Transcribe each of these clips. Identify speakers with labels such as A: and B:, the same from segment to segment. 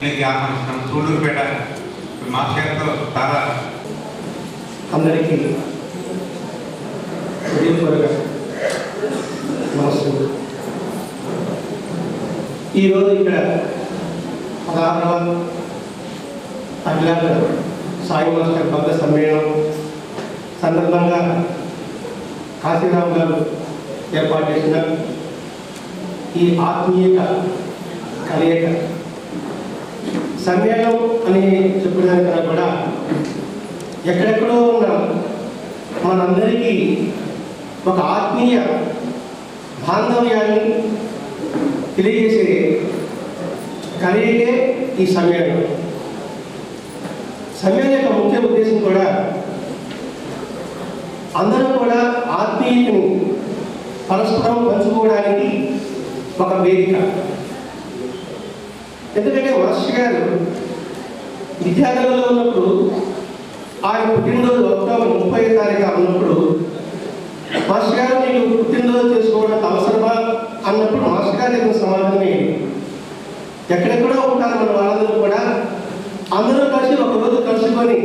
A: సూళ్ళూరుపేట మాస్టర్తో చాలా
B: అందరికీ నమస్తే. ఈరోజు ఇక్కడ 16వ అఖిలాంధ్ర సాయి మాస్టర్ భక్త సమ్మేళనం సందర్భంగా కాశీరామ్ గారు ఏర్పాటు చేసిన ఈ ఆత్మీయత కలయిక సమ్మేళనం అని చెప్పడానికన్నా కూడా ఎక్కడెక్కడో ఉన్న మనందరికీ ఒక ఆత్మీయ బాంధవ్యాన్ని తెలియజేసే కలయికే ఈ సమ్మేళనం. సమ్మేళనం యొక్క ముఖ్య ఉద్దేశం కూడా అందరూ కూడా ఆత్మీయతని పరస్పరం పంచుకోవడానికి ఒక వేదిక. ఎందుకంటే మాస్టర్ గారు విద్యార్థులలో ఉన్నప్పుడు ఆయన పుట్టినరోజు అక్టోబర్ 30వ తారీఖు ఉన్నప్పుడు మాస్టర్ గారు మీకు పుట్టినరోజు చేసుకోవడానికి అవసరమా అన్నప్పుడు మాస్టర్ గారు చెప్పిన సమాధానమే, ఎక్కడెక్కడో ఉంటారు మన వాళ్ళందరూ కూడా అందరూ కలిసి ఒకరోజు కలుసుకొని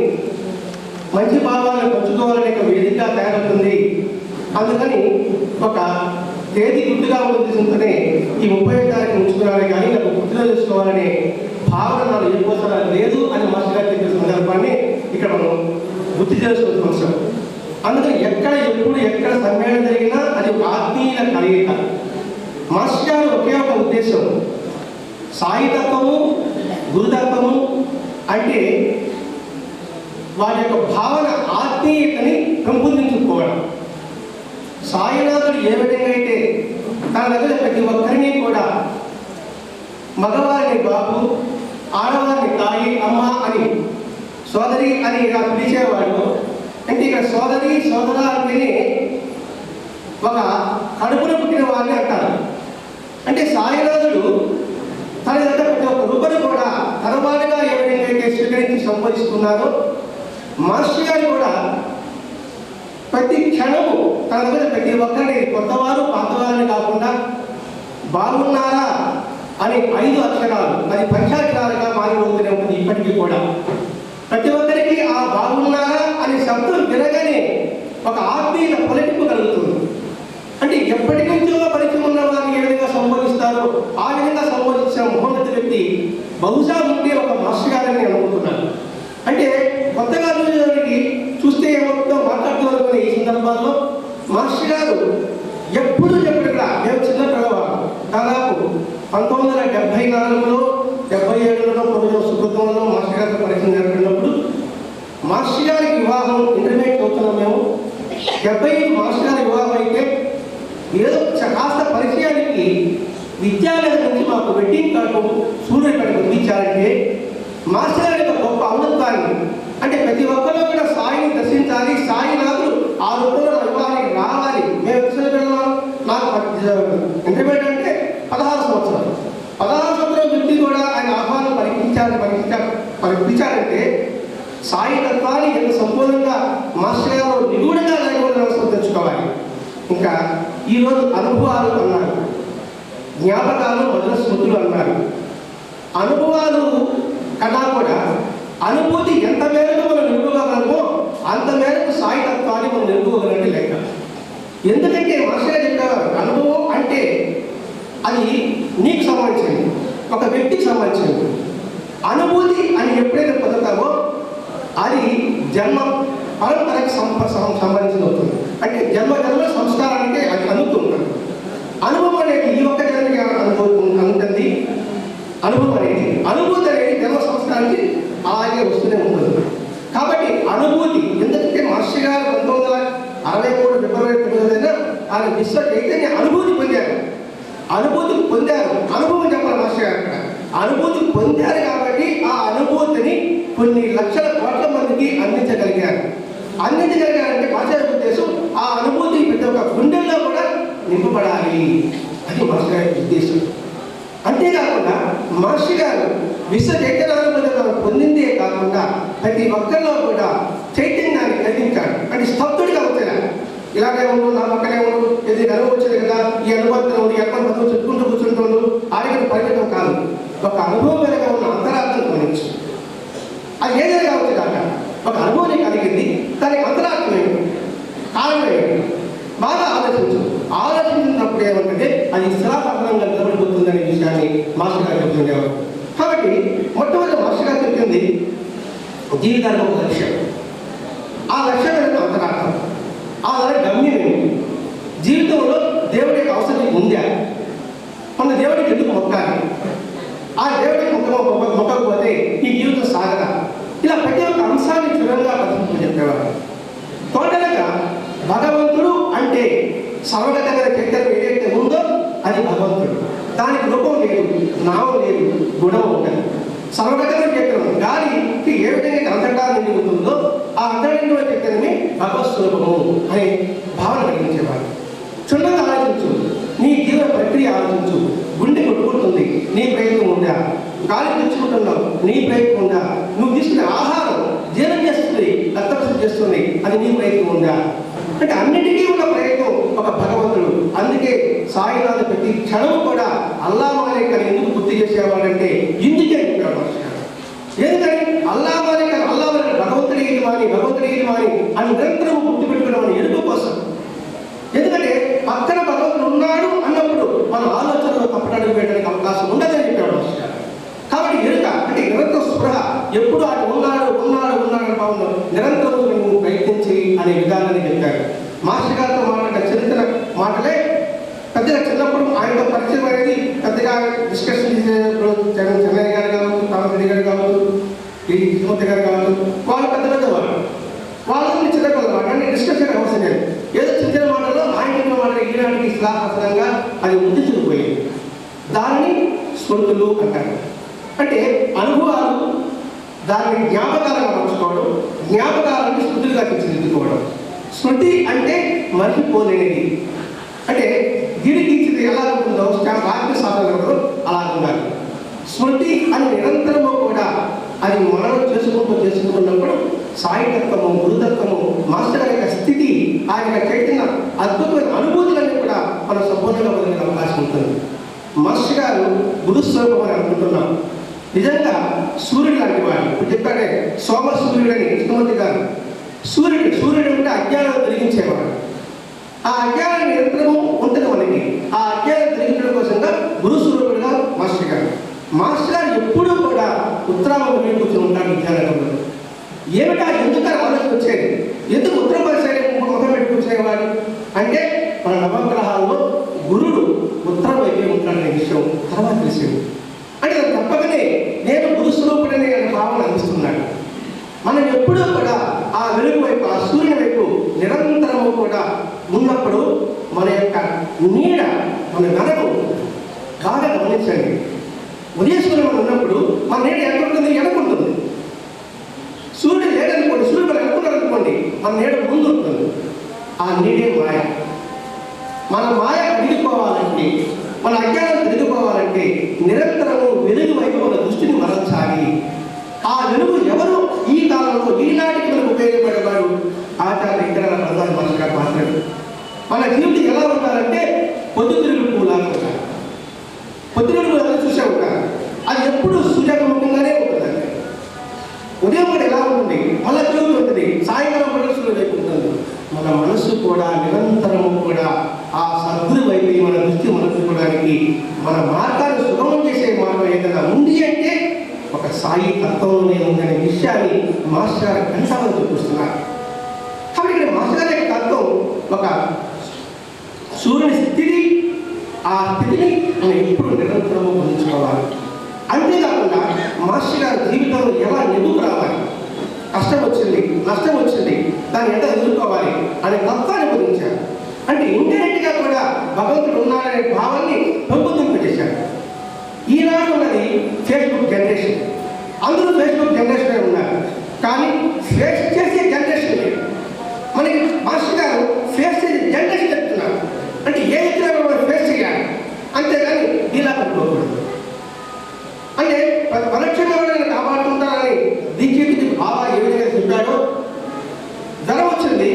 B: మంచి భావాలను పంచుకోవాలనే ఒక వేదిక తయారవుతుంది. అందుకని ఒక తేదీ గుర్తుగా ఉద్దేశంతోనే ఈ 30వ తారీఖు ఉంచుకోవాలి, కానీ నాకు పుట్టినరోజు చేసుకోవాలనే భావన నాకు ఏకోసరా లేదు అని మాస్టర్ గారు చెప్పిన సందర్భాన్ని ఇక్కడ మనం గుర్తు చేసుకోవాల్సిన అవసరం. అందుకని ఎక్కడ సమ్మేళనం జరిగినా అది ఒక ఆత్మీయ కలయిక. మాస్టర్ గారు ఒకే ఒక ఉద్దేశం, సాయితత్వము గురుతత్వము అంటే వారి యొక్క భావన ఆత్మీయతని పెంపొందించుకోవడం. సాయినాథుడు ఏ విధంగా అయితే తన దగ్గర ప్రతి ఒక్కరిని కూడా మగవారిని బాబు, ఆడవారిని తాయి, అమ్మ అని, సోదరి అని ఇలా పిలిచేవాడు. అంటే ఇక్కడ సోదరి సోదర అంటేనే ఒక కడుపున పుట్టిన వారిని అంటారు. అంటే సాయినాథుడు తన దగ్గర ప్రతి ఒక్క రూపని కూడా తనవాడుగా ఏ విధంగా అయితే స్వీకరించి సంపాదిస్తున్నారో మాస్టర్ గారు కూడా ప్రతి క్షణము తన దగ్గర ప్రతి ఒక్కరిని కొత్తవారు పాతవారిని కాకుండా బాగున్నారా అని 5 అక్షరాలు, అది పంచాక్షరాలుగా మారిపోతూనే ఉంటుంది. ఇప్పటికీ కూడా ప్రతి ఒక్కరికి ఆ బాగున్నారా అనే శబ్దం వినగానే ఒక ఆత్మీయ పొలటింపు కలుగుతుంది. అంటే ఎప్పటి నుంచో పరిచయం ఉన్న వారిని ఏ విధంగా సంబోధిస్తారో ఆ విధంగా సంబోధించిన మహోన్నత వ్యక్తి బహుశా ఉంటే ఒక మాస్టర్ గారని అనుకుంటున్నాను. అంటే కొత్తగా చూస్తే ఏమవుతుందో మాట్లాడుతున్న ఈ సందర్భాల్లో మాస్టర్ గారు ఎప్పుడు చెప్పినట్లా మేము చిన్న పిల్లవాడు దాదాపు 1974లో 77లో కొంచెం సుకృతంలో మాస్టర్ గారితో పరిచయం జరిపినప్పుడు మాస్టర్ గారి వివాహం ఇంటర్మీడియట్ అవుతున్నాం మేము. 75 మాస్టర్ గారి వివాహం అయితే ఏదో కాస్త పరిచయానికి విద్యాలయం నుంచి మాకు వెడ్డింగ్ కార్డు సూర్యుడిపేట పంపించారంటే మాస్టర్ గారి యొక్క గొప్ప ఔన్నత్వాన్ని, అంటే ప్రతి ఒక్కరూ కూడా సాయిని దర్శించాలి, సాయినాథుడు ఆ రూపంలో వివాహానికి రావాలి. మేము విశ్వవిద్యాలయం నాకు ఇంటర్మీడియట్ అంటే 16 సంవత్సరాలు 16 సంవత్సరాల వ్యక్తి కూడా ఆయన ఆహ్వానం పరిపించారంటే సాయి తత్వాన్ని ఎంత సంపూర్ణంగా మాస్టర్ గారు నిగూఢంగా లేకపోతే తెచ్చుకోవాలి. ఇంకా ఈరోజు అనుభవాలు అన్నారు, జ్ఞాపకాలు మధుర స్మృతులు అన్నారు. అనుభవాలు కన్నా కూడా అనుభూతి ఎంత మేరకు మనం నిలుపుకోగలమో అంత మేరకు సాయి తత్వాన్ని మనం నిలుపుకోగలంటే లెక్క. ఎందుకంటే మాస్టర్ చెప్పేవారు అనుభవం అంటే అది నీకు సంబంధించింది, ఒక వ్యక్తికి సంబంధించింది. అనుభూతి అని ఎప్పుడైతే పొందుతావో అది జన్మ పరంపరకి సంబంధించి అవుతుంది. అంటే జన్మ సంస్కారానికి అది అందుతుంటుంది. అనుభవం అనేది ఈ ఒక్క జన్మకి అందుతుంది. అనుభవం అనేది అనుభూతి అనేది జన్మ సంస్కారానికి అలాగే వస్తూనే ఉంటుంది. కాబట్టి అనుభూతి, ఎందుకంటే మాస్టర్ గారు 1963 ఫిబ్రవరి 9న ఆయన విశ్వ చైతన్య అనుభూతి పొందారు. అనుభవం చెప్పాలి మాస్టర్ గారు అక్కడ. అనుభూతి పొందారు కాబట్టి ఆ అనుభూతిని కొన్ని లక్షల కోట్ల మందికి అందించగలిగారంటే మాస్టర్ ఉద్దేశం ఆ అనుభూతి ప్రతి ఒక్క గుండెల్లో కూడా నింపబడాలి. అది మాస్టర్ గారి ఉద్దేశం. అంతేకాకుండా మాస్టర్ గారు విశ్వ చైతన్యాన్ని పొందిందే కాకుండా ప్రతి ఒక్కరిలో కూడా చైతన్యాన్ని కలిగించాడు. అంటే స్తబ్దుడిగా అవుతాడు. ఇలాగే ఉండు, నా పక్కనే ఉండు, ఇది గర్వం వచ్చేది కదా, ఈ అనుభవం చెప్పుకుంటూ కూర్చుంటుండు, ఆడికి పరిమితం కాదు. ఒక అనుభవం వెనక ఉన్న అంతరార్థం ఒక అనుభవం కలిగింది. దానికి అంతరార్థం ఏమిటి, కారణం ఏమిటి, బాగా ఆలోచించినప్పుడు ఏమంటే అది శిలాపథనంగా నిలబడిపోతుందనే విషయాన్ని మాస్టర్ గారు చెప్తుండేవారు. కాబట్టి మొట్టమొదటి మాస్టర్ గారు చెప్పింది జీవితానికి ఒక లక్ష్యం, ఆ లక్ష్యం యొక్క అంతరార్థం, ఆ గమ్యం ఏమిటి, జీవితంలో దేవుడి యొక్క అవసరం ఉందా, మన దేవుడికి ఎందుకు మొక్కాలి, ఆ దేవుడికి మొక్కకపోతే ఈ జీవితం సాగదా, ఇలా ప్రతి ఒక్క అంశాన్ని చురంగా పరిశీలించి చెప్పేవారు. టోటల్గా భగవంతుడు అంటే సర్వగతమైన చైతన్యం ఏదైతే ఉందో అది భగవంతుడు. దానికి రూపం లేదు, నామం లేదు, గుణం ఉంటుంది. సర్వగతమైన చైతన్యం గాలికి ఏ విధంగా అంతటా నిండి ఉంటుందో ఆ అంతటా చైతన్యమే భగవత్ స్వరూపము అనే భావన కలిగించేవారు. క్షుణ్ణంగా ఆలోచించు, నీ జీవన ప్రక్రియ ఆలోచించు. గుండె కొట్టుకుంటుంది, నీ ప్రయత్నం ఉందా, గాలి తెచ్చుకుంటున్నావు, నీ ప్రయత్నం ఉందా, నువ్వు తీసుకునే ఆహారం జీర్ణం చేస్తుంది, రక్తప్రసరణ చేస్తుంది, అది నీ ప్రయత్నం ఉందా అంటే అన్నిటికీ ఉన్న ప్రయత్నం ఒక భగవంతుడు. అందుకే సాయినాథ్ ప్రతి క్షణం కూడా అల్లా మాలిక్ అని ఎందుకు గుర్తు చేసేవాడంటే ఇందుకే చెప్పాడు. ఎందుకని అల్లా మాలిక్ భగవంతుడి మాని అని నిరంతరం గుర్తు పెట్టుకున్నామని ఎరుక కోసం. ఎందుకంటే పక్కన భగవంతుడు ఉన్నాడు అన్నప్పుడు మన ఆలోచనలో తప్పటడుగు పెట్టడానికి అవకాశం ఉండదని చెప్పాడు. కాబట్టి ఎరుక అంటే నిరంతర స్పృహ, ఎప్పుడు అటు ఉన్నాడు భావన నిరంతరం నువ్వు ప్రయత్నించి అనే విధానాన్ని చెప్పారు. మాస్టర్ గారితో మాట్లాడిన చరిత్ర మాటలే పెద్దగా చిన్నప్పుడు ఆయనతో పరిచయం అనేది పెద్దగా డిస్కషన్ చేసేటప్పుడు చెన్నై గారు కావచ్చు, రామరెడ్డి గారు కావచ్చు, తిరుమతి గారు కావచ్చు, వాళ్ళు పెద్దవాళ్ళు, వాళ్ళని చిన్నపిల్లలు అంటే డిస్కషన్ అవసరం లేదు. ఏదో చిన్న మాటల్లో ఆయన మాటలు ఈనాటికి శ్లాసంగా అది ముద్రించుకుపోయింది. దాన్ని స్మృతులు అంటారు. అంటే అనుభవాలు దాన్ని జ్ఞాపకాలుగా మార్చుకోవడం, జ్ఞాపకాలను స్మృతులుగా తీర్చిదిద్దుకోవడం. స్మృతి అంటే మర్చిపోలేనిది. అంటే గిరి తీర్చిది ఎలా ఉంటుందో వాక్య సాధనలో అలా ఉండాలి. స్మృతి అని నిరంతరము కూడా అది మనం చేసుకుంటున్నప్పుడు సాయితత్వము, గురుతత్వము, మాస్టర్ యొక్క స్థితి, ఆయన చైతన్య అద్భుతమైన అనుభూతులన్నీ కూడా మనం సంపూర్ణంగా పొందే అవకాశం ఉంటుంది. మాస్టర్ గారు గురుస్వరూపం అని అనుకుంటున్నాం. నిజంగా సూర్యుడు లాంటి వాడు. ఇప్పుడు చెప్పాడే సోమ సూర్యుడని కృష్ణమూర్తి గారు. సూర్యుడు అంటే అజ్ఞానం తొలగించేవాడు. ఆ అజ్ఞానం నిరంతరము ఉంటుంది మనకి. ఆ అజ్ఞానం తొలగించడం కోసంగా గురు స్వరూపుడుగా మాస్టర్ గారు. మాస్టర్ గారు ఎప్పుడూ కూడా ఉత్తరాభి కూర్చొని ఉంటాడు విద్యారంగంలో. ఏమిటా ఎందుకు ఆలోచన వచ్చేది, ఎందుకు ఉత్తర పరిసర ముఖం పెట్టి కూర్చునేవాడు అంటే మన నవగ్రహాల్లో గురుడు ఉత్తరం వైపే ఉంటాడనే విషయం తర్వాత తెలిసింది. అంటే అది తప్పకనే నేను గురుస్వరూపుడనే భావన అందిస్తున్నాడు. మనం ఎప్పుడూ కూడా ఆ వెలుగు వైపు, ఆ సూర్యుని వైపు నిరంతరము కూడా ఉన్నప్పుడు మన యొక్క నీడ, మన వెనక బాగా గమనించండి. ఉదయసూర్యుడు ఉన్నప్పుడు మన నీడ ఎక్కడుంటుంది, ఎనుకుంటుంది. సూర్యుడు లేదనుకోండి, సూర్యుడు మనం ఎనుకున్నారనుకోండి, మన నీడ ముందు ఉంటుంది. ఆ నీడే మాయ. మన మాయ కదిలిపోవాలంటే, మన అజ్ఞానం కదిలిపోవాలంటే నిరంతరము వెలుగు వైపు మన దృష్టిని మరల్చాలి. ఆ వెలుగు ఎవరు ఈ కాలంలో ఈనాటికి మనకు ఉపయోగపడేవాడు ఆచార్య ఇతర ప్రధాన మనసుగా మాట్లాడు. మన జీవితం ఎలా ఉండాలంటే పొద్దుతిరుగుడు పూలాగా ఉండాలి. పొద్దుతిరుగుడు పూలు చూసే ఉంటారు, అది ఎప్పుడు సూర్యాభిముఖంగానే ఉంటుందండి. ఉదయం కూడా ఎలా ఉంటుంది, మళ్ళీ తిరుగుతుంటుంది, సాయంకాలం కూడా సూర్యుడు వైపు ఉంటుంది. మన మనస్సు కూడా నిరంతరము కూడా ఆ సద్గురు వైపు మన దృష్టి మరల్చుకోవడానికి మన మార్గాన్ని సుగమం చేసే మార్గం ఏదైనా ఉంది అంటే ఒక సాయి తత్వంలోనే ఉందనే విషయాన్ని మాస్టర్ గారు కంఠాలను చూపిస్తున్నారు. కాబట్టి ఇక్కడ మాస్టర్ గారి యొక్క తత్వం ఒక సూర్యుని స్థితి, ఆ స్థితిని మనం ఎప్పుడు నిరంతరము పొందించుకోవాలి. అంతేకాకుండా మాస్టర్ గారి జీవితంలో ఎలా నెదుకు రావాలి, కష్టం వచ్చింది, నష్టం వచ్చింది, దాన్ని ఎంత ఎదుర్కోవాలి అనే తత్వాన్ని బోధించారు. అంటే ఇంటర్నెట్గా కూడా భగవంతుడు ఉన్నాడనే భావాన్ని పెంపొందింపజేశారు. ఈనాడు ఉన్నది ఫేస్బుక్ జనరేషన్, అందరూ ఫేస్బుక్ జనరేషన్ ఉన్నారు, కానీ ఫేస్ చేసే జనరేషన్ లేదు. మనకి మాస్టర్ గారు ఫేస్ చేసే జనరేషన్ చెప్తున్నారు. అంటే ఏ ఇతర మనం ఫేస్ చేయాలి, అంతేగాని ఇలా పెట్టుకోకూడదు. అంటే పరోక్షంగా ఎవరైనా కాపాడుకుంటారని దీక్షితుడికి బాగా ఏ విధంగా చెప్పాడో, జ్వరం వచ్చింది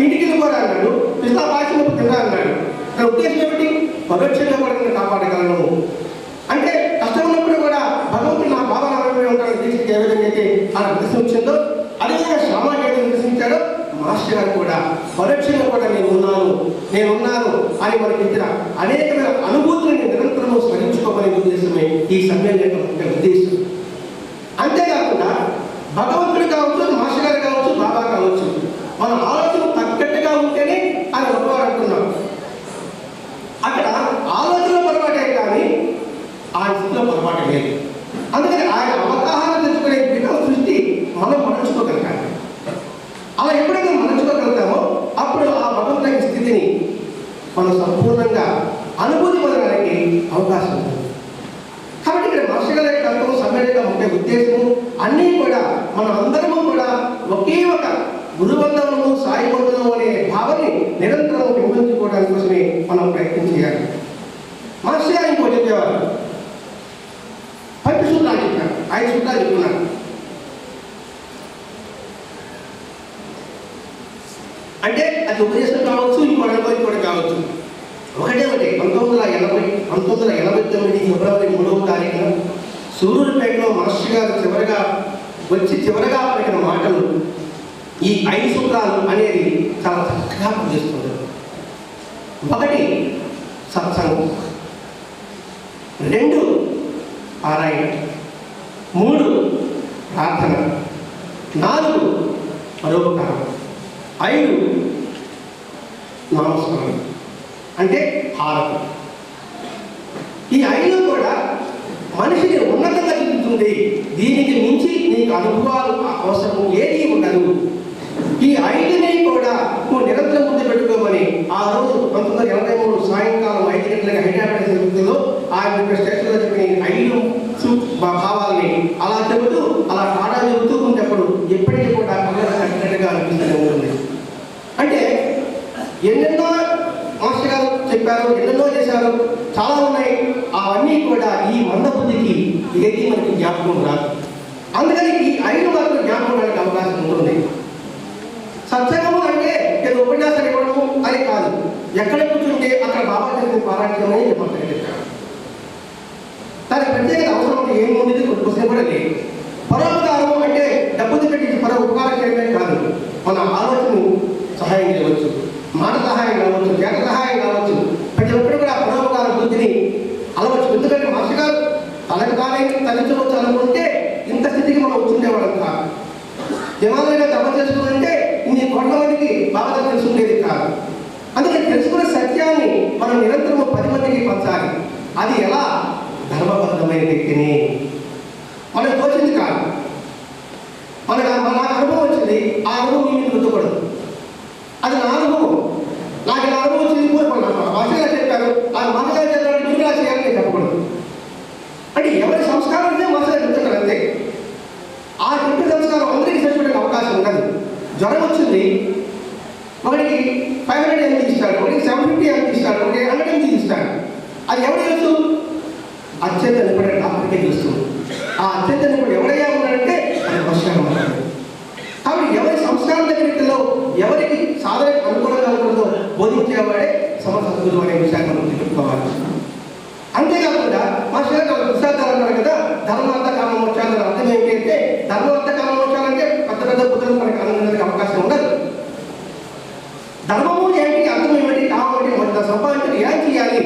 B: ఇంటికి వెళ్ళిపోరా అన్నాడు, పిస్తా పాచి తిన్నా అన్నాడు. దాని ఉద్దేశం ఏమిటి, పరోక్షంగా కూడా కాపాడగలను. అంటే కష్టం ఉన్నప్పుడు కూడా భగవంతుడు నా బాబా నమ్మకమే ఉంటాడు దీక్షకి ఏ విధంగా అయితే ఆ ఉద్దేశం వచ్చిందో అదేవిధంగా మాస్టర్ గారు కూడా పరోక్షంగా కూడా నేనున్నాను అని మనకి ఇచ్చిన అనేకమైన అనుభూతులను నిరంతరము స్మరించుకోమనే ఉద్దేశమే ఈ సమ్మేళనం యొక్క ఉద్దేశం. అంతేకాకుండా భగవంతుడు కావచ్చు, మాస్టర్ గారు కావచ్చు, బాబా కావచ్చు, మన ఆలోచన తగ్గట్టుగా ఉంటేనే అని ఒకవారు అంటున్నాం. అక్కడ ఆలోచనలో పొరపాటే కానీ ఆ స్థితిలో పొరపాటు లేదు. అందుకని ఆయన అవగాహన తెచ్చుకునే విధం సృష్టి మనం మరచుకోగలగాలి. అలా ఎప్పుడైతే మరచుకోగలుగుతామో అప్పుడు ఆ భగవంతుని స్థితిని మనం సంపూర్ణంగా అనుభూతి పొందడానికి అవకాశం ఉంటుంది. కాబట్టి ఇక్కడ మాస్టర్ గారి తత్వం సమ్మేళనంగా ఉండే ఉద్దేశము అన్నీ కూడా మనం అందరము కూడా ఒకే ఒక గురుబంధము సాయి బంధము అనే భావాన్ని నిరంతరం పెంపొందించుకోవడానికి కోసమే మనం ప్రయత్నం చేయాలి. మాస్టర్ గారు ఇంకో చెప్పేవారు, 10 సూత్రాలు చెప్పారు, 5 సూత్రాలు చెప్తున్నారు. అంటే అది ఉపదేశం కావచ్చు, ఇంకో కూడా కావచ్చు. ఒకటే 1989 ఫిబ్రవరి 3వ తారీఖున సూరూరుపేటలో మాస్టర్ గారు చివరగా పలికిన మాటలు ఈ 5 సూత్రాలు అనేది చాలా చక్కగా పనిచేస్తుంది. 1 సత్సంగం, 2 పారాయణ, 3 ప్రార్థన, 4 పరోపకారం, 5 నామస్మరణ అంటే హారతి. ఈ 5 కూడా మనిషిని ఉన్నతంగా చూపుతుంది. దీనికి మించి నీకు అనుభవాలు అవసరం ఏది ఉండదు. ఈ 5ని కూడా నువ్వు నిరంతరం ముందు పెట్టుకోమని ఆ రోజు 1983 సాయంకాలం 5 గంటలకు హైదరాబాద్ జరుగుతుందో ఆయన స్టేషన్లో చెప్పిన 5 భావాలని అలా చెబుతూ అలా పాఠా చెబుతూ ఉండేప్పుడు ఎప్పటికీ కూడా కట్టినట్టుగా అనిపిస్తూనే ఉంటుంది. అంటే ఎన్నెన్నో మాస్టర్ గారు చెప్పారు, ఎన్నెన్నో చేశారు, చాలా ఉన్నాయి. అవన్నీ కూడా ఈ మందబుద్ధికి ఏది మనకి జ్ఞాపకం రాదు. అందుకని ఈ 5 మాత్రం జ్ఞాపకం రావడానికి అవకాశం ఉంటుంది. సత్సంగము అంటే ఏదో ఉపన్యాసం ఇవ్వడము అని కాదు. ఎక్కడ కూర్చుంటే అక్కడ బాబా చెప్పిన పారాయణమని చెప్పారు. దానికి ప్రత్యేకత అవసరం ఏముంది క్వశ్చన్ కూడా లేదు. పరోపకారం అంటే డబ్బులు పెట్టి ఉపకారం చేయడమే కాదు, మన ఆలోచన సహాయం చేయవచ్చు, మాట సహాయం కావచ్చు, చేత సహాయం కావచ్చు. ప్రతి ఒక్కరు కూడా పరోపకార బుద్ధిని అలవచ్చు. ఎందుకంటే మాస్టర్ గారు తనకు తానే తగ్గించవచ్చు అనుకుంటే ఇంత స్థితికి మనం వచ్చుండేవాళ్ళం కాదు. జనాలుగా తప్ప చేసుకుంటే ఇన్ని కోట్ల మందికి బాగా తెలుసుకునేది కాదు. అందుకని తెలుసుకునే సత్యాన్ని మనం నిరంతరం 10 మందికి పంచాలి. అది ఎలా? ధర్మబద్ధమైన వ్యక్తిని మనకు తోచింది కాదు. నాకు అనుభవం వచ్చింది, ఆ అనుభవం మీకు గుర్తుపడదు. అది నా అనుభవం, నాకు ఇలా అనుభవం వచ్చింది భాషగా చెప్పారు, ఆ మనగా చెప్పారు మీరు ఇలా చేయాలని చెప్పకూడదు. అంటే ఎవరి సంస్కారాన్ని మనసుగా చెప్తున్నారు అంతే. ఆ చెప్పిన సంస్కారం అందరికీ చేసుకోవడానికి అవకాశం ఉండదు. జ్వరం వచ్చింది, ఒకటికి 500 mg ఇస్తాడు, ఒకటికి 750 mg ఇస్తాడు, ఒకటి 100 mg ఇస్తాడు. అది ఎవరు తెలుసు? అత్యంత నిపుణ డాక్టర్కే తెలుస్తుంది. ఆ అత్యంత నిపుణుడు ఎవరైనా ఉన్నాడంటే అది పరిష్కారం అవుతాడు. కాబట్టి ఎవరి సంస్కారం దగ్గరలో ఎవరికి సాధనకు అనుకూలంగా ఉంటుందో బోధించేవాడే సమర్థ గురువు అనే విషయాన్ని మనం చెప్పుకోవాలి. అంతేకాకుండా మా శరీరం విశాఖాలు అన్నారు కదా, ధర్మార్థ కామ మోక్షాలు. అర్థం ఏంటంటే ధర్మార్థ కామ మోక్షాలంటే పెద్ద బుద్ధులు మనకి ఆనందానికి అవకాశం ఉండదు. ధర్మము ఏంటి, అర్థం ఏమిటి, కామం ఏంటి, మన సంపాదించడం ఏం చేయాలి?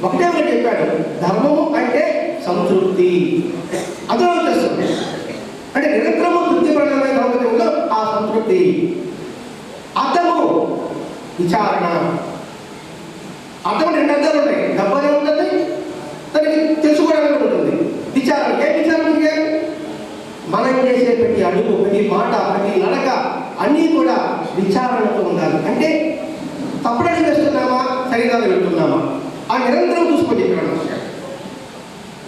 B: ఒకటే చెప్పాడు, ధర్మము అంటే సంతృప్తి. అందులో వచ్చేస్తుంది అంటే నిరంతరము తృప్తిపరమైన దాంట్లో ఆ సంతృప్తి. అర్థము విచారణ. అర్థం 2 అర్థాలు ఉన్నాయి, డబ్బనే ఉంటుంది, దానికి తెలుసుకోవడానికి ఉంటుంది. విచారణ. ఏం విచారణ చేయాలి? మనం చేసే ప్రతి అడుగు, ప్రతి మాట, ప్రతి నడక అన్నీ కూడా విచారణతో ఉండాలి. అంటే తప్పుడని చేస్తున్నామా, సరిదాలు వెళ్తున్నామా, ఆ నిరంతరం చూసుకొని చెప్పాడు మాస్టర్.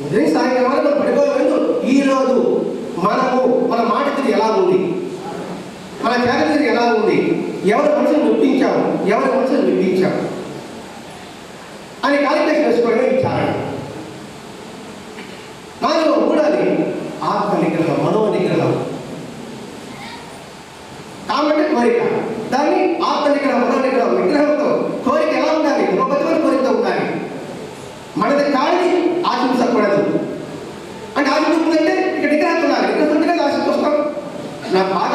B: ఉదయం సాయంత్రం వరకు మనం పడిపోలేదు. ఈరోజు మనము మన మాట తీరు ఎలా ఉంది, మన చేత తీరు ఎలా ఉంది, ఎవరి మనసును నొప్పించాము, ఎవరి మనసును నొప్పించాము అని కాలిక్యులేషన్ వేసుకోవడమే విచారణ. 4వ మూడోది ఆత్మ నిగ్రహం, మనో నిగ్రహం. కాబట్టి కోరిక, దాన్ని ఆత్మ నిగ్రహం, మనో నిగ్రహం. నిగ్రహంతో కోరిక ఎలా ఉండాలి? ఉపపతిమైన కోరికతో ఉండాలి. మనది కాడిని ఆశించకూడదు. అంటే ఆశించుకుందంటే ఇక్కడ నిగ్రహం ఉండాలి. నిగ్రహం ఉంటేనే ఆశించి వస్తాం. నా బాధ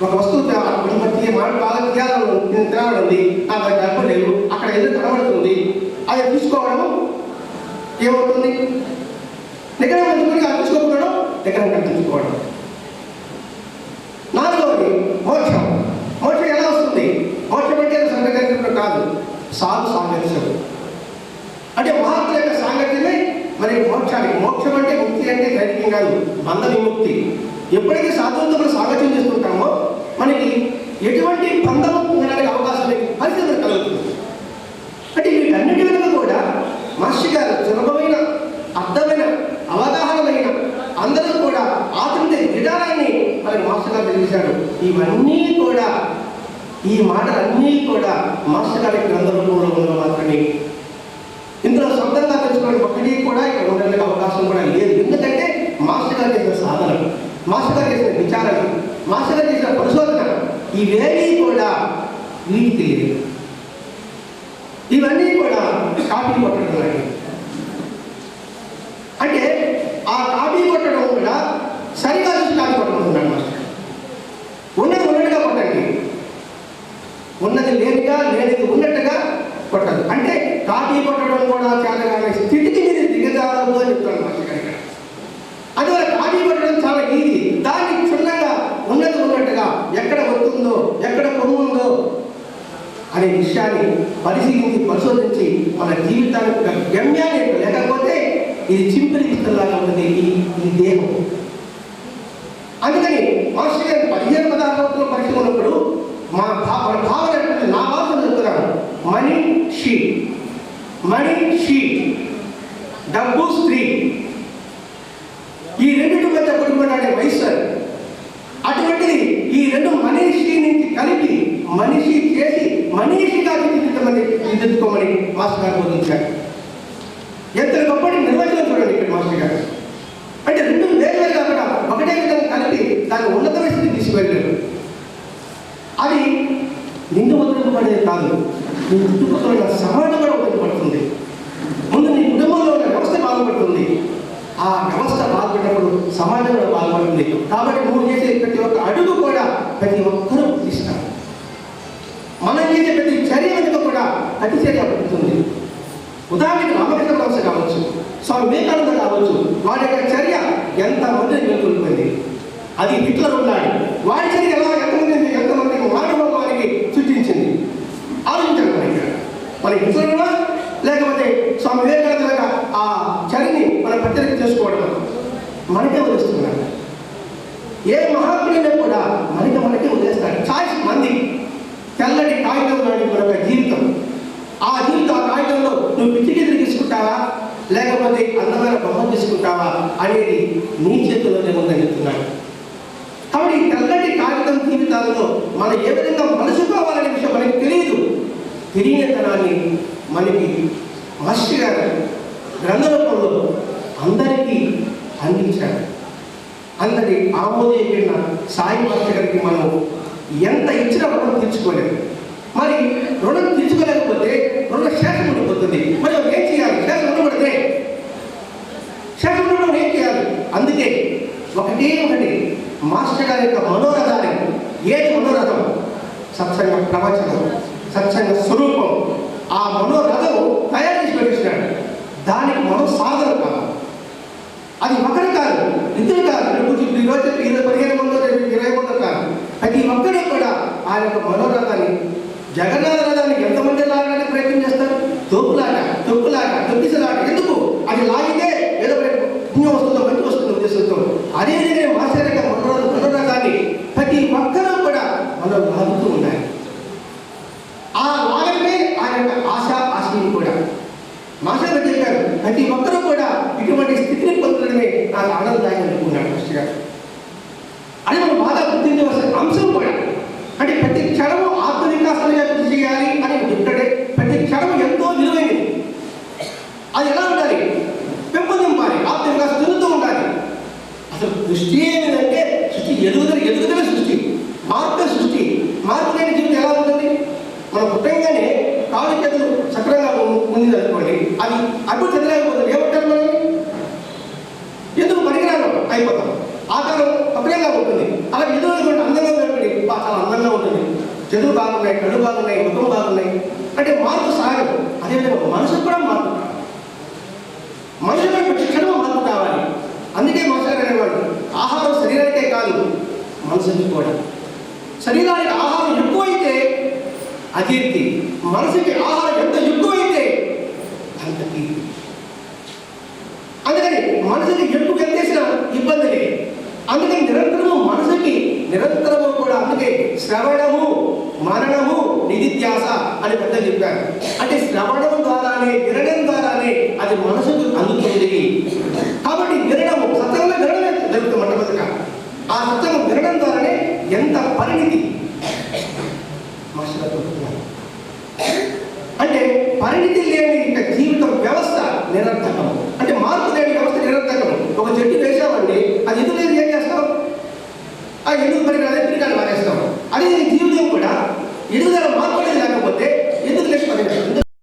B: ఒక వస్తువు బాగా తినాలండి, నాకు అది గడపలేదు, అక్కడ ఏదో కనబడుతుంది, అది తీసుకోవడం ఏమవుతుంది? నిగ్రహం ఉంచుకొని అది తీసుకోకపోవడం, నిగ్రహం కల్పించుకోవడం. నాలుగవది మోక్షం. మోక్షం ఎలా వస్తుంది? మోక్షం అంటే సంఘటన కాదు, సాధు సాంగత్యం. అంటే మహాత్ముల యొక్క సాంగత్యమే మరి మోక్షానికి. మోక్షం అంటే ముక్తి అంటే దైవికం కాదు, బంధ విముక్తి. ఎప్పుడైతే సాధువులతో మనం సాంగత్యం చేసుకుంటామో మనకి ఎటువంటి బంధం ఉండడానికి అవకాశం లేని పరిస్థితి కలుగుతుంది. అంటే వీటన్నిటి వెనుక కూడా మాస్టర్ గారు సులభమైన, అర్థమైన, అవగాహనమైన, అందరూ కూడా ఆచరించే విధానాన్ని మరి మాస్టర్ గారు తెలిసారు. ఇవన్నీ కూడా, ఈ మాటలన్నీ కూడా మాస్టర్ గారి గ్రంథ రూపంలో ఉన్న మాత్రమే. ఇందులో శబ్దంగా తెలుసుకోవడానికి ఒకటి కూడా ఇక్కడ ఉండడానికి అవకాశం కూడా లేదు. ఎందుకంటే మాస్టర్ గారు చేసిన సాధన, మాస్టర్ గారు చేసిన విచారణ, మాస్టర్ గారు చేసిన పరిశోధన, ఇవేమీ కూడా వీటికి లేదు. ఇవన్నీ కూడా కాపీ కొట్టడం. అంటే ఆ కాపీ కొట్టడం కూడా సరిగా చూసి కాపీ కొట్టడం మాస్టర్. ఉన్నది ఉన్నట్టుగా కొట్టండి, ఉన్నది లేనిగా, లేనిది ఉన్నట్టుగా కొట్టదు. అంటే కాపీ కొట్టడం కూడా చాలా స్థితికి మీరు దిగజారదు అని చెప్తాను మాస్టర్ గారు. అందువల్ల కాపీ కొట్టడం చాలా ఈజీ. దాన్ని క్షుణ్ణంగా ఉన్నది ఉన్నట్టుగా ఎక్కడ వస్తుందో, ఎక్కడ పొందుందో అనే విషయాన్ని పరిశీలించి, పరిశోధించి మన జీవితానికి ఒక గమ్యాన్ని, లేకపోతే ఇది చింపిరి విస్తలాగా ఉంటుంది ఈ దేహం. అందుకని మాస్టర్ గారు 15 పదార్థాలతో పరిచయం ఉన్నప్పుడు మన భావన, నా భాషను చెప్తున్నాను, మనిషి, మనిషి, డబ్బు, స్త్రీ, ఈ రెండింటి మధ్య కొట్టుకున్నాడే వయసు. అటువంటిది ఈ రెండు మనిషి నుంచి కలిపి మనిషి చేసి మనిషిగా దిద్దుకోమని మాస్టర్ గారు బోధించారు. ఎంత గొప్పటి నిర్వచనం చూడండి ఇక్కడ మాస్టర్ గారు. అంటే రెండు వేరు కాకుండా ఒకటే విధంగా కలిపి దాన్ని ఉన్నతమైన స్థితికి తీసుకువెళ్ళారు. అది నిన్ను వదిలిపడేది కాదు, నీ చుట్టుపక్కల ఉన్న సమాజం కూడా వదిలిపడుతుంది. ముందు నీ కుటుంబంలో ఉన్న వ్యవస్థ బాగుపడుతుంది, ఆ వ్యవస్థ బాగుపడినప్పుడు సమాజం కూడా బాగుపడుతుంది. కాబట్టి నువ్వు చేసే ప్రతి ఒక్క అడుగు కూడా ప్రతి ఒక్కరూ గుర్తిస్తారు. మనం చేసే ప్రతి చర్య వెనుక కూడా ప్రతి చర్య పడుతుంది. ఉదాహరణకి రామకృష్ణ వ్యవస్థ కావచ్చు, స్వామి వివేకానంద కావచ్చు, వాడి యొక్క చర్య ఎంతమందిని మేల్కొల్పోయింది. అది హిట్లర్ ఉన్నాడు, వాడి చర్య ఎలా ఎంతమంది మానవానికి సృష్టించింది. ఆలోచించాలి మన హిట్లర్ లేకపోతే స్వామి వివేకానంద ఆ చర్యని మనం ప్రత్యేక చేసుకోవడం మనకే వదిలిస్తున్నారు. ఏ మహాత్ములైనా కూడా మనకే వదిలేస్తారు. చాయిస్ మంది. తెల్లటి కాగితం లాంటి మన యొక్క జీవితం. ఆ జీవితం, ఆ కాగితంలో నువ్వు పిచ్చిగిరి తీసుకుంటావా లేకపోతే అందమైన బొమ్మ తీసుకుంటావా అనేది నీ చేతుల్లోనే ఉందని చెప్తున్నాడు. కాబట్టి తెల్లటి కాగితం జీవితాల్లో మనం ఏ విధంగా మలుచుకోవాలనే విషయం మనకి తెలియదు. తెలియనితనాన్ని మనకి మాస్టర్ గారు గ్రంథ రూపంలో అందరికీ అందించారు. అందరి ఆమోదయోగ్యమైన సాయి మాస్టర్ గారికి మనం ఎంత ఇచ్చినా రుణం తీర్చుకోలేదు. మరి రుణం తీర్చుకోలేకపోతే రుణ శేషం ఉండిపోతుంది. మరి ఏం చేయాలి? శేషం ఉండకూడదే, శేషం ఉండడం ఏం చేయాలి? అందుకే ఒకటి మాస్టర్ గారి యొక్క మనోరథాన్ని, ఏది మనోరథం? సత్సంగ ప్రవచనం, సత్సంగ స్వరూపం. ఆ మనోరథం తయారు చేసి పెట్టిస్తున్నాడు. దానికి మనం సాధన కాదు. అది ఒకరు కాదు, ఇద్దరు కాదు, ఈరోజు 15 మంది 20 మంది కాదు. ప్రతి ఒక్కరూ కూడా ఆ యొక్క మనోరథాన్ని, జగన్నాథ రథాన్ని ఎంతమంది లాగడానికి ప్రయత్నం చేస్తారు? తొక్కులాగా తొక్కిసలాగా. ఎందుకు? అది లాగితే ఏదో పుణ్యం వస్తుందో, మంచి వస్తుందో ఉద్దేశంతో. అదేవిధంగా మాస్టర్ యొక్క మనోరథాన్ని ప్రతి ఒక్కరూ కూడా మనం లాగుతూ ఉండాలి. ఆ లాగమే ఆ యొక్క ఆశయం కూడా. మాస్టర్ గారు చెప్పారు, ప్రతి ఒక్కరూ కూడా ఇటువంటి స్థితిని పొందడమే నాకు ఆనందదాయకం అనుకున్నాడు మాస్టర్ గారు. అది మనం బాగా గుర్తించవలసిన అంశం కూడా. అంటే ప్రతి క్షణము ఆత్మవికాసంగా కృషి చేయాలి అని చెప్తాడే. ప్రతి క్షణం ఎంతో విలువైనది. అది ఎలా ఉండాలి? పెంపొందింపాలి, ఆత్మవికాసం చెందుతూ ఉండాలి. అసలు దృష్టి ఏమిటంటే సృష్టి ఎదుగుదల సృష్టి, మార్పు సృష్టి. మార్పు లేని జీవితం ఎలా ఉంటుంది? మనం పుట్టంగానే కాలు చేతులు చక్రంగా ఉంది అనుకోండి, అది అభివృద్ధి చెందలేకపోతుంది. ఏమంటారు మనం? ఎందుకు పనికిరాను అయిపోతాం. ఆకారం అప్రియంగా ఉంటుంది. అలా ఎదురు అందంగా చేతులు బాగున్నాయి, కళ్ళు బాగున్నాయి, ముఖం బాగున్నాయి అంటే మార్పు సాగదు. అదేవిధంగా మనసుకు కూడా మార్పు కావాలి. మనుషుల ప్రతి క్షణం మార్పు కావాలి. అందుకే మాస్టర్ అనేవాడు ఆహారం శరీరానికే కాదు మనసుకి కూడా. శరీరానికి ఆహారం ఎక్కువైతే అకీర్తి, మనసుకి ఆహారం ఎంత ఎక్కువైతే అంత కీర్తి. అందుకని మనసుకి ఎక్కువ ఎత్తేసిన ఇబ్బంది లేదు. అందుకని నిరంతరము కూడా అందుకే శ్రవణము మననము నిధిధ్యాస అని పెద్ద చెప్పారు. అంటే శ్రవణం ద్వారానే, వినడం ద్వారానే అది మనసుకు అందుతుంది. కాబట్టి వినడము సత్యంగా వినడమే జరుగుతుంది మొట్టమొదటిగా. ఆ సత్యం వినడం ద్వారానే ఎంత పరిణితి అంటే పరిణితి లేని ఇక జీవితం వ్యవస్థ నిరర్థకం. అంటే మార్పు లేని వ్యవస్థ నిరర్థకం. ఒక చెట్టు వేసామండి, అది ఎందుకు లేదు ఏం చేస్తాం? ఆ ఎందుకు పని అదే పిలికాన్ని మారేస్తాం. అదే జీవితం కూడా ఎదుగుదల మార్పు అనేది లేకపోతే ఎందుకు లేదు పని